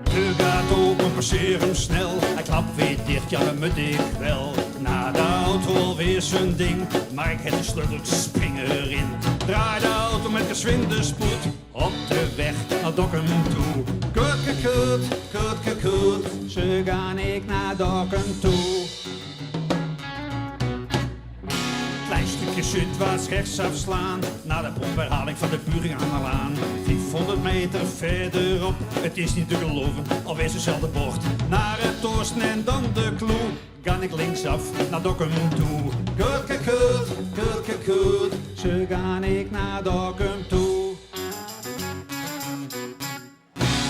De gaat open, passeer hem snel. Hij klapt weer dicht, ja dat moet ik wel. Na de auto alweer zijn ding, maar ik heb de sleutel, spring erin. Draai de auto met gezwinde spoed op de weg naar Dokkum toe. Kut, kut, kut, kut, kut, ze gaan ik naar Dokkum toe. Klein stukje zuidwaarts rechts afslaan, naar de pomperhaling van de Buringaanlaan. 500 meter verderop, het is niet te geloven, alweer zo'nzelfde bocht. Naar het Torsten en dan de Kloe, ga ik linksaf naar Dokkum toe. Kut, kut, kut, kut, kut, kut, ze gaan ik naar Dokkum toe.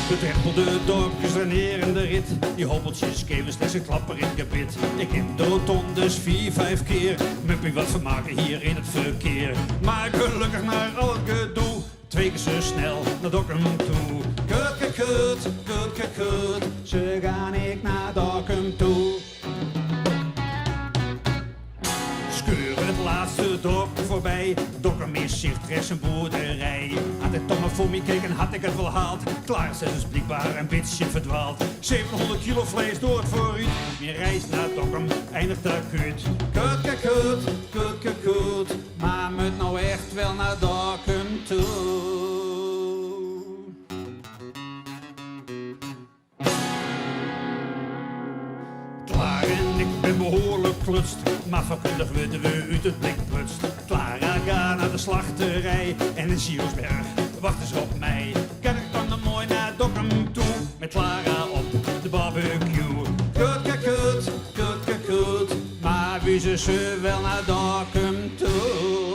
Betrempelde dorpjes en de rit, die hobbeltjes geven slechts een klapper in het gebit. Ik heb de rotondes 4-5 keer, muppie wat vermaken hier in het verkeer. Maar gelukkig naar al het gedoe, 2 keer zo snel naar Dokkum toe. Kut, kut, kut, kut, kut, kut, ze gaan ik naar Dokkum toe. Scheuren het laatste dorp voorbij, Dokkum is zicht, rechts een boerderij. Had ik toch maar voor me gekeken, had ik het wel haald. Klaar is dus blijkbaar een beetje verdwaald. 700 kilo vlees door het vooruit, mijn reis naar Dokkum eindigt acuut. Kut, kut, kut, kut, kut, kut, maar moet nou echt wel naar Dokkum toe. Klaar en ik ben behoorlijk klutst, maar vakkundig worden we uit het blik prutst. Clara gaat naar de slachterij en in Siersberg wachten ze op mij. Kan ik dan mooi naar Dokkum toe, met Clara op de barbecue. Kut, kut, kut, kut, kut, kut, maar wie ze wel naar Dokkum toe.